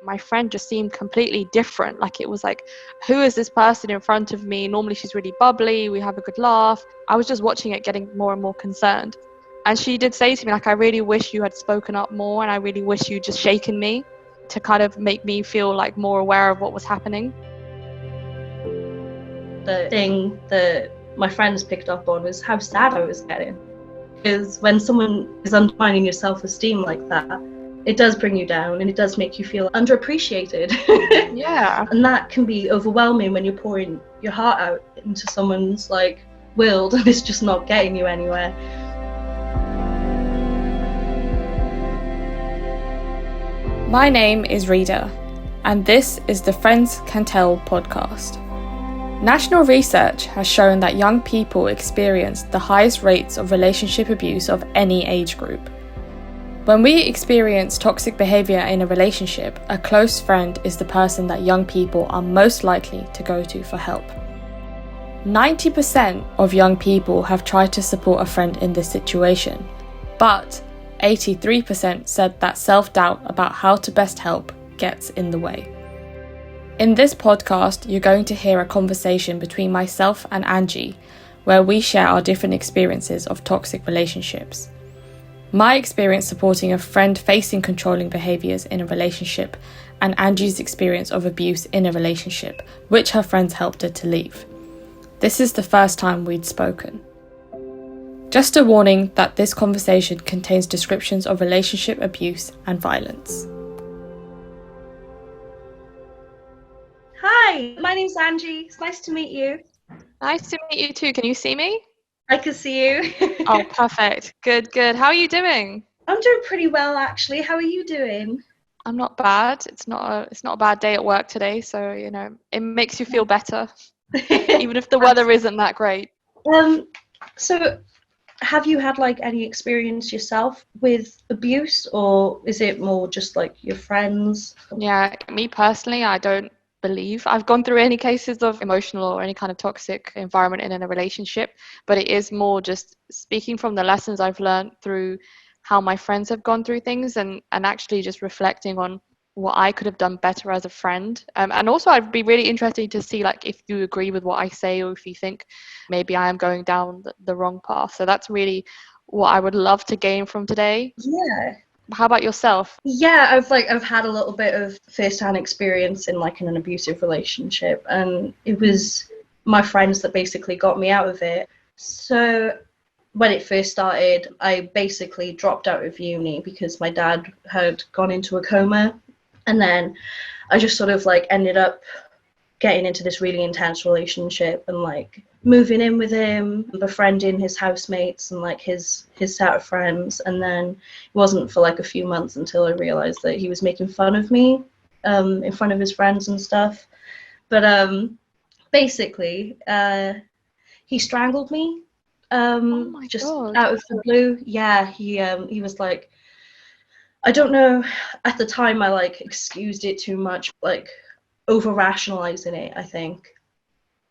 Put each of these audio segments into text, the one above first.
My friend just seemed completely different. Like, it was like, who is this person in front of me? Normally she's really bubbly, we have a good laugh. I was just watching it, getting more and more concerned. And she did say to me, like, I really wish you had spoken up more, and I really wish you'd just shaken me to kind of make me feel like more aware of what was happening. The thing that my friends picked up on was how sad I was getting. Because when someone is undermining your self-esteem like that, it does bring you down and it does make you feel underappreciated. Yeah. And that can be overwhelming when you're pouring your heart out into someone's like world and it's just not getting you anywhere. My name is Rita, and this is the Friends Can Tell podcast. National research has shown that young people experience the highest rates of relationship abuse of any age group. When we experience toxic behaviour in a relationship, a close friend is the person that young people are most likely to go to for help. 90% of young people have tried to support a friend in this situation, but 83% said that self-doubt about how to best help gets in the way. In this podcast, you're going to hear a conversation between myself and Angie, where we share our different experiences of toxic relationships. My experience supporting a friend facing controlling behaviours in a relationship, and Angie's experience of abuse in a relationship, which her friends helped her to leave. This is the first time we'd spoken. Just a warning that this conversation contains descriptions of relationship abuse and violence. Hi, my name's Angie. It's nice to meet you. Nice to meet you too. Can you see me? I can see you. Oh, perfect. Good. How are you doing? I'm doing pretty well, actually. How are you doing? I'm not bad. It's not a bad day at work today, so it makes you feel better, even if the weather isn't that great. So have you had like any experience yourself with abuse, or is it more just like your friends? Yeah, me personally, I don't believe I've gone through any cases of emotional or any kind of toxic environment in a relationship, but it is more just speaking from the lessons I've learned through how my friends have gone through things, and actually just reflecting on what I could have done better as a friend. And also I'd be really interested to see like if you agree with what I say, or if you think maybe I am going down the wrong path. So that's really what I would love to gain from today. Yeah. How about yourself? Yeah, I've had a little bit of first-hand experience in like in an abusive relationship, and it was my friends that basically got me out of it. So when it first started, I basically dropped out of uni because my dad had gone into a coma, and then I just sort of like ended up getting into this really intense relationship and like moving in with him, befriending his housemates and like his set of friends. And then it wasn't for like a few months until I realized that he was making fun of me in front of his friends and stuff. But basically he strangled me just God. out of the blue. Yeah, he was like, I don't know, at the time I like excused it too much, like over rationalizing it.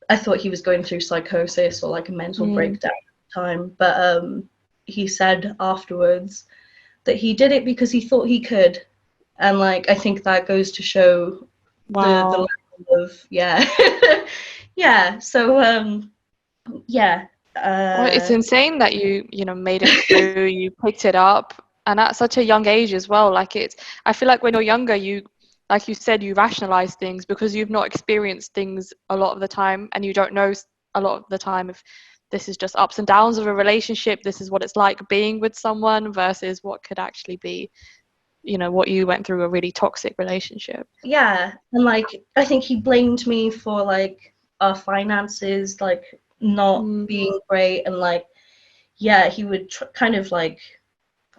I thought he was going through psychosis or like a mental breakdown at the time, but he said afterwards that he did it because he thought he could, and like I think that goes to show the level of yeah. So yeah. Well, it's insane that you made it through, you picked it up, and at such a young age as well. Like, I feel like when you're younger, you, like you said, you rationalize things because you've not experienced things a lot of the time, and you don't know a lot of the time if this is just ups and downs of a relationship, this is what it's like being with someone versus what could actually be, what you went through, a really toxic relationship. Yeah, and like I think he blamed me for like our finances like not being great, and like yeah, he would kind of like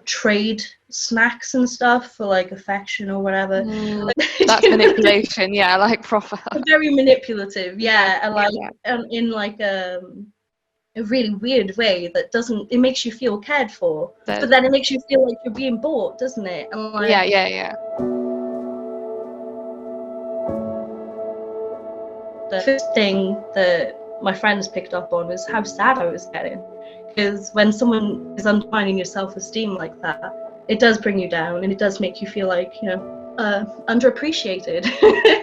trade snacks and stuff for like affection or whatever. That's manipulation. Yeah, like proper. Very manipulative. Yeah, and like in like a really weird way that doesn't, it makes you feel cared for, but then it makes you feel like you're being bought, doesn't it? And like, yeah. The first thing that my friends picked up on was how sad I was getting. Because when someone is undermining your self-esteem like that, it does bring you down and it does make you feel like, underappreciated.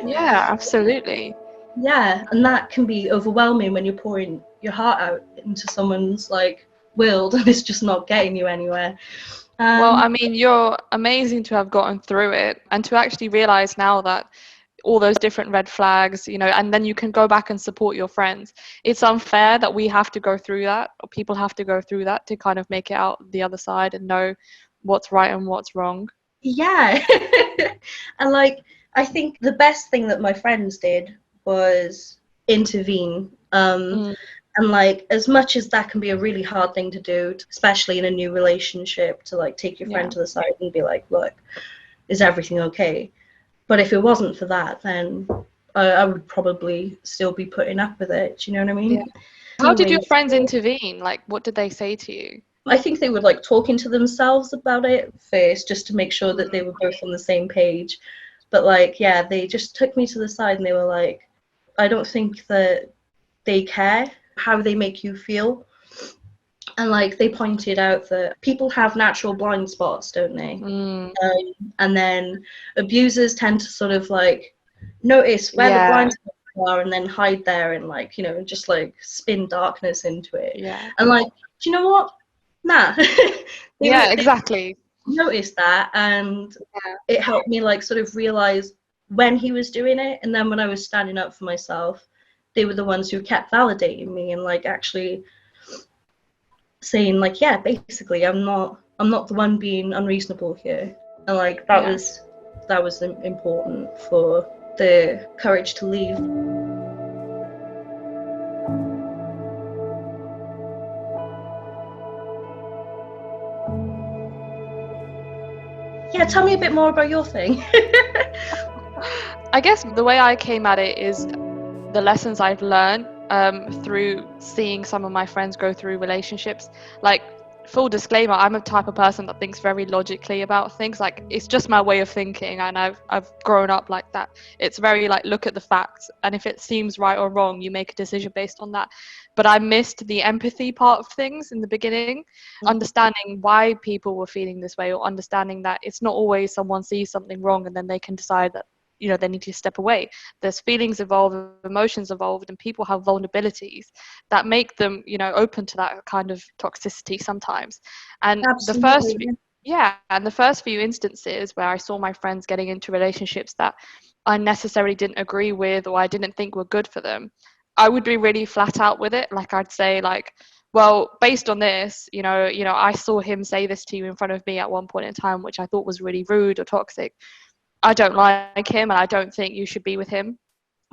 Yeah, absolutely. Yeah, and that can be overwhelming when you're pouring your heart out into someone's like world and it's just not getting you anywhere. Well, I Um, mean, you're amazing to have gotten through it and to actually realize now that all those different red flags, and then you can go back and support your friends. It's unfair that we have to go through that, or people have to go through that to kind of make it out the other side and know what's right and what's wrong. yeah. And like, I think the best thing that my friends did was intervene. Mm, And like, as much as that can be a really hard thing to do, especially in a new relationship, to like take your friend yeah. to the side and be like, look, is everything okay? But if it wasn't for that, then I would probably still be putting up with it. Do you know what I Yeah. mean? How did your friends intervene? Like, what did they say to you? I think they were like talking to themselves about it first, just to make sure that they were both on the same page. But like, yeah, they just took me to the side and they were like, I don't think that they care how they make you feel. And like, they pointed out that people have natural blind spots, don't they? Mm, And then abusers tend to sort of like notice where the yeah, blind spots are and then hide there and like, just like spin darkness into it. yeah. And like, do you know what? Nah. Yeah, They exactly. noticed that, and Yeah. it helped me like sort of realize when he was doing it, and then when I was standing up for myself, they were the ones who kept validating me and like actually saying like, yeah, basically I'm not the one being unreasonable here. And like that Yeah. was important for the courage to leave. Yeah, tell me a bit more about your thing. I guess the way I came at it is the lessons I've learned through seeing some of my friends go through relationships. Like, full disclaimer, I'm a type of person that thinks very logically about things. Like, it's just my way of thinking, and I've grown up like that. It's very like, look at the facts, and if it seems right or wrong, you make a decision based on that. But I missed the empathy part of things in the beginning, understanding why people were feeling this way, or understanding that it's not always someone sees something wrong and then they can decide that they need to step away. There's feelings involved, emotions involved, and people have vulnerabilities that make them open to that kind of toxicity sometimes. And Absolutely. the first few instances where I saw my friends getting into relationships that I necessarily didn't agree with or I didn't think were good for them, I would be really flat out with it. Like, I'd say like, well, based on this, I saw him say this to you in front of me at one point in time, which I thought was really rude or toxic. I don't like him and I don't think you should be with him.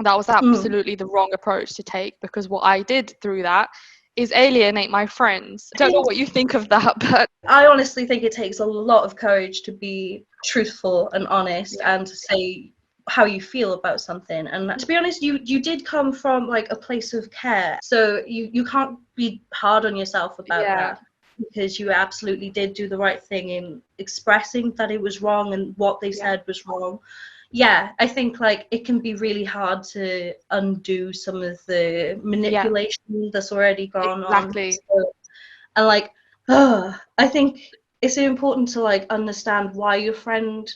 That was Mm. absolutely the wrong approach to take, because what I did through that is alienate my friends. I don't know what you think of that, but I honestly think it takes a lot of courage to be truthful and honest yeah, and to say how you feel about something. And to be honest, you did come from like a place of care, so you can't be hard on yourself about yeah, that, because you absolutely did do the right thing in expressing that it was wrong and what they yeah, said was wrong. Yeah, I think like it can be really hard to undo some of the yeah, manipulation that's already gone on. exactly, So, and like, I think it's important to like understand why your friend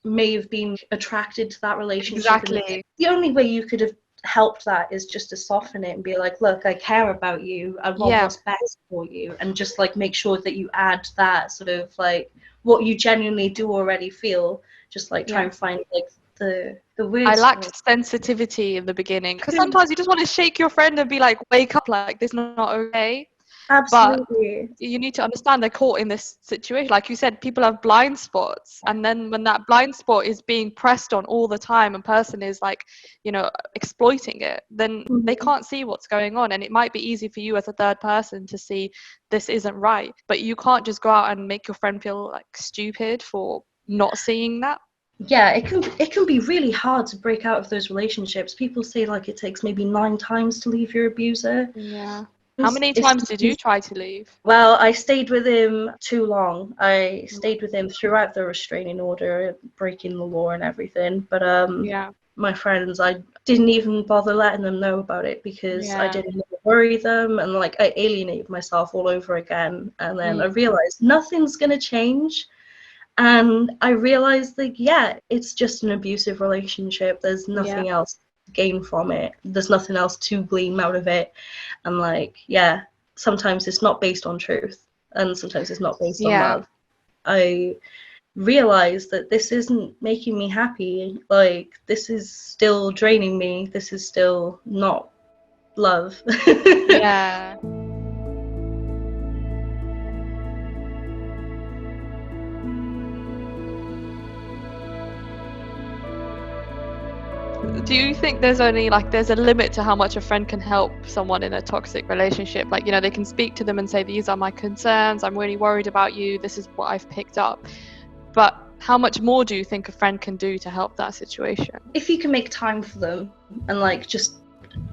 may have been attracted to that relationship. And exactly, the only way you could have helped that is just to soften it and be like, look, I care about you. I want yeah, what's best for you. And just like make sure that you add that sort of like what you genuinely do already feel. Just like try yeah. and find like the I words for it. lacked sensitivity in the beginning, because sometimes you just want to shake your friend and be like, wake up, like, this is not okay. But Absolutely. you need to understand they're caught in this situation. Like you said, people have blind spots, and then when that blind spot is being pressed on all the time and person is like, exploiting it, then they Mhm. can't see what's going on. And it might be easy for you as a third person to see this isn't right, but you can't just go out and make your friend feel like stupid for not seeing that. Yeah, it can be really hard to break out of those relationships. People say like it takes maybe 9 times to leave your abuser. Yeah. How many It's times did you try to leave? well, I stayed with him too long. I stayed with him throughout the restraining order, breaking the law and everything. But Yeah, my friends, I didn't even bother letting them know about it because I yeah. didn't want to worry them, and like I alienated myself all over again. And then I Mm. realized nothing's gonna change. And I realized that, yeah, it's just an abusive relationship. There's nothing else to gain from it. There's nothing else to glean out of it. And like, yeah, sometimes it's not based on truth, and sometimes it's not based on love. I realized that this isn't making me happy. Like, this is still draining me. This is still not love. Yeah. Do you think there's only there's a limit to how much a friend can help someone in a toxic relationship? Like, you know, they can speak to them and say, these are my concerns, I'm really worried about you, this is what I've picked up. But how much more do you think a friend can do to help that situation? If you can make time for them and like just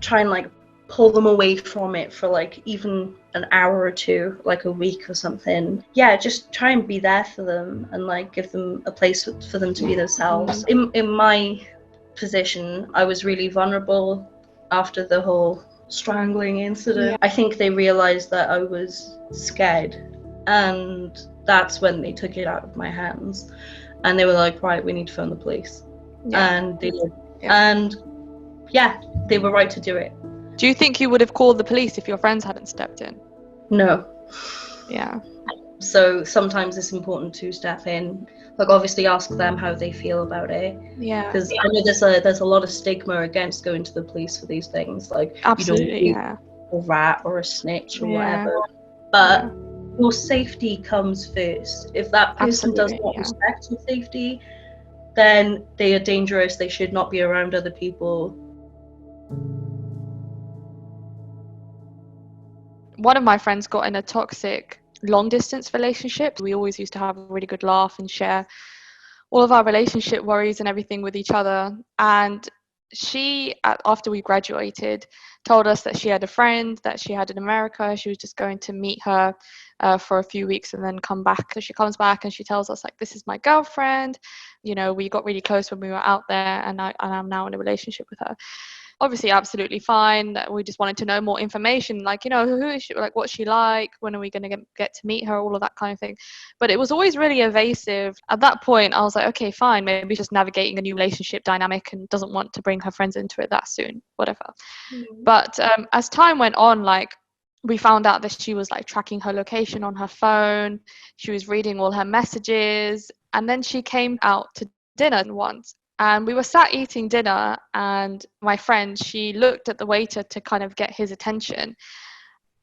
try and like pull them away from it for like even an hour or two, like a week or something, yeah, just try and be there for them and like give them a place for them to be themselves. In my position, I was really vulnerable after the whole strangling incident. I think they realized that I was scared, and that's when they took it out of my hands, and they were like, right, we need to phone the police. And they did. And yeah, they were right to do it. Do you think you would have called the police if your friends hadn't stepped in? No. Yeah. So sometimes it's important to step in, like obviously ask them how they feel about it. Yeah. Because I know there's a lot of stigma against going to the police for these things, like absolutely, you don't be a rat or a snitch or whatever. But your safety comes first. If that person does not respect your safety, then they are dangerous. They should not be around other people. One of my friends got in a toxic long distance relationship. We always used to have a really good laugh and share all of our relationship worries and everything with each other. And she, after we graduated, told us that she had a friend that she had in America. She was just going to meet her for a few weeks and then come back. So she comes back and she tells us, like, this is my girlfriend. You know, we got really close when we were out there, and I'm now in a relationship with her. Obviously, absolutely fine. We just wanted to know more information, like, you know, who is she, like, what's she like, when are we going to get to meet her, all of that kind of thing. But it was always really evasive. At that point, I was like, okay, fine, maybe she's just navigating a new relationship dynamic and doesn't want to bring her friends into it that soon, whatever. But as time went on, like, we found out that she was like tracking her location on her phone. She was reading all her messages, and then she came out to dinner once. And we were sat eating dinner, and my friend, she looked at the waiter to kind of get his attention.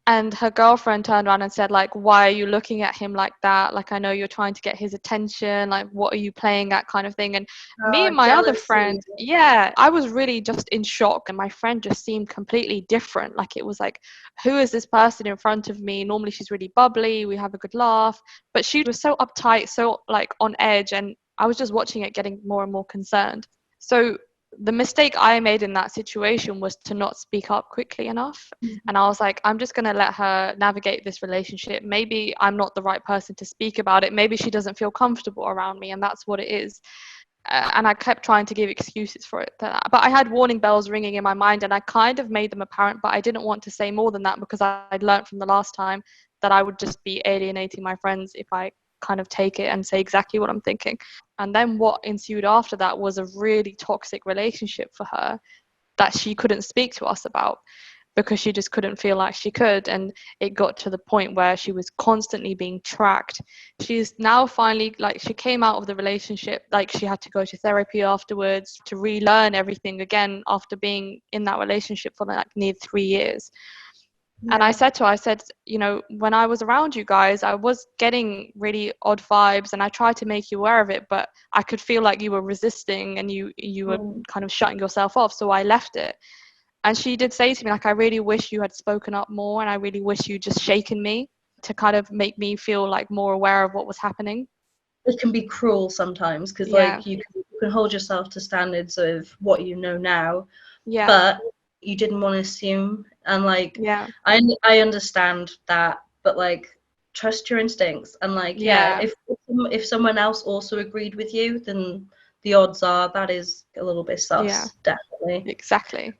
And her girlfriend turned around and said, like, why are you looking at him like that? Like, I know you're trying to get his attention. Like, what are you playing at, kind of thing? And me and my other friend, I was really just in shock. And my friend just seemed completely different. Like, it was like, who is this person in front of me? Normally she's really bubbly. We have a good laugh. But she was so uptight, so like on edge. And I was just watching it getting more and more concerned. So the mistake I made in that situation was to not speak up quickly enough. And I was like, I'm just going to let her navigate this relationship. Maybe I'm not the right person to speak about it. Maybe she doesn't feel comfortable around me, and that's what it is. And I kept trying to give excuses for it. But I had warning bells ringing in my mind, and I kind of made them apparent, but I didn't want to say more than that, because I'd learned from the last time that I would just be alienating my friends if I kind of take it and say exactly what I'm thinking. And then what ensued after that was a really toxic relationship for her that she couldn't speak to us about, because she just couldn't feel like she could. And it got to the point where she was constantly being tracked. She's now finally, like, she came out of the relationship, like, she had to go to therapy afterwards to relearn everything again after being in that relationship for like near 3 years. And I said to her, I said, you know, when I was around you guys, I was getting really odd vibes, and I tried to make you aware of it, but I could feel like you were resisting and you were kind of shutting yourself off. So I left it. And she did say to me, like, I really wish you had spoken up more, and I really wish you just shaken me to kind of make me feel like more aware of what was happening. It can be cruel sometimes, because like you can hold yourself to standards of what you know now, but you didn't want to assume. And like, I understand that, but like, trust your instincts. And like, if someone else also agreed with you, then the odds are that is a little bit sus. Definitely. Exactly.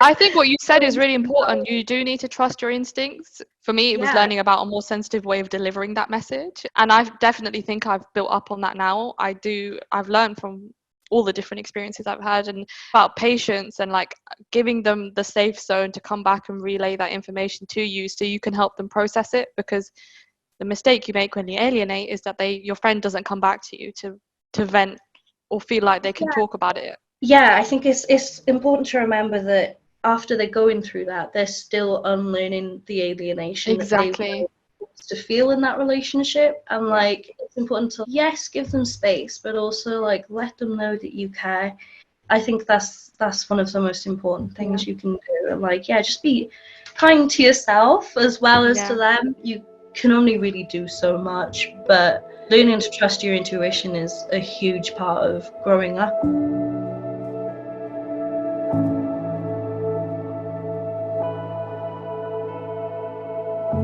I think what you said is really important. You do need to trust your instincts. For me, it was learning about a more sensitive way of delivering that message. And I definitely think I've built up on that now. I've learned from all the different experiences I've had, and about patience and like giving them the safe zone to come back and relay that information to you so you can help them process it. Because the mistake you make when you alienate is that your friend doesn't come back to you to vent or feel like they can talk about it. Yeah, I think it's important to remember that after they're going through that, they're still unlearning the alienation Exactly. that they were supposed to feel in that relationship. And like, it's important to, yes, give them space, but also like let them know that you care. I think that's one of the most important things you can do. And like, just be kind to yourself as well as to them. You can only really do so much, but learning to trust your intuition is a huge part of growing up.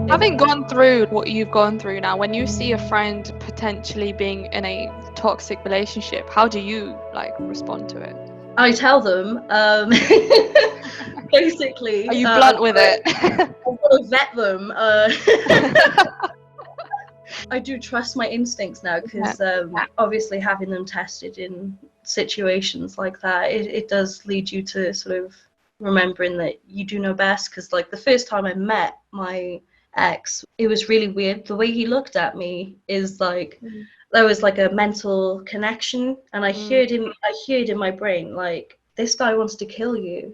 Having gone through what you've gone through now, when you see a friend potentially being in a toxic relationship, how do you like respond to it? I tell them, basically. Are you blunt with it? I've got to vet them. I do trust my instincts now because obviously having them tested in situations like that, it does lead you to sort of remembering that you do know best. Because like the first time I met my ex, it was really weird. The way he looked at me is like there was like a mental connection, and I heard in my brain like, this guy wants to kill you.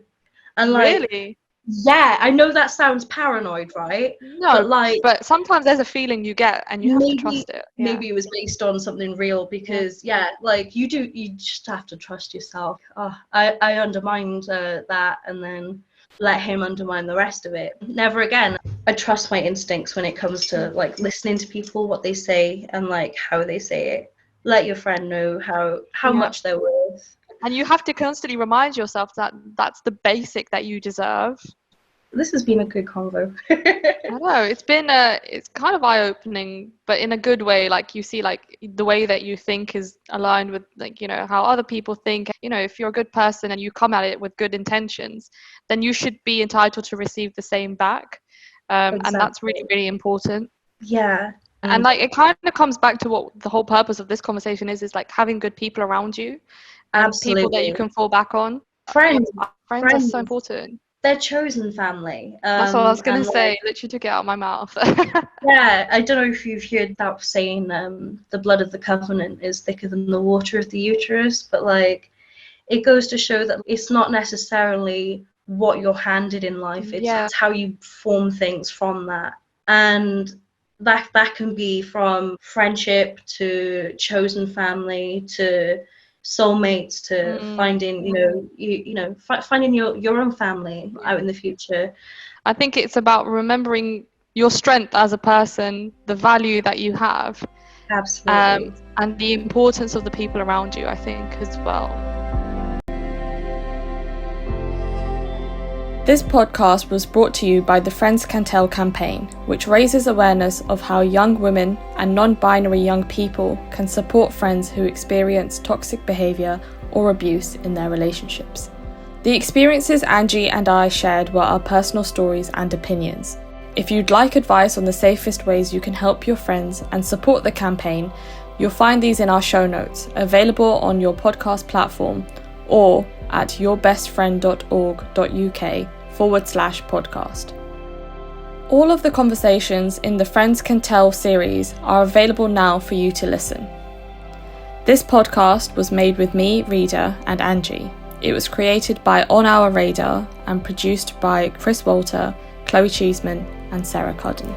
And like, really? Yeah, I know that sounds paranoid, right? No, but sometimes there's a feeling you get and you have to trust it. Maybe it was based on something real because like you just have to trust yourself. I undermined that, and then let him undermine the rest of it. Never again. I trust my instincts when it comes to like listening to people, what they say and like how they say it. Let your friend know how much they're worth. And you have to constantly remind yourself that that's the basic that you deserve. This has been a good convo. I know, it's kind of eye-opening, but in a good way. Like you see like the way that you think is aligned with like, you know, how other people think. You know, if you're a good person and you come at it with good intentions, then you should be entitled to receive the same back. Exactly. And that's really, really important. Yeah. And like it kind of comes back to what the whole purpose of this conversation is like having good people around you. Absolutely. People that you can fall back on. Friends are so important. They're chosen family. That's what I was going to say. Literally took it out of my mouth. Yeah, I don't know if you've heard that saying, the blood of the covenant is thicker than the water of the uterus, but like it goes to show that it's not necessarily what you're handed in life. It's how you form things from that. And that can be from friendship to chosen family to soulmates to finding finding your own family out in the future. I think it's about remembering your strength as a person, the value that you have. Absolutely. And the importance of the people around you, I think, as well. This podcast was brought to you by the Friends Can Tell campaign, which raises awareness of how young women and non-binary young people can support friends who experience toxic behaviour or abuse in their relationships. The experiences Angie and I shared were our personal stories and opinions. If you'd like advice on the safest ways you can help your friends and support the campaign, you'll find these in our show notes, available on your podcast platform or at yourbestfriend.org.uk/podcast. All of the conversations in the Friends Can Tell series are available now for you to listen. This podcast was made with me, Rita, and Angie. It was created by On Our Radar and produced by Chris Walter, Chloe Cheeseman, and Sarah Cudden.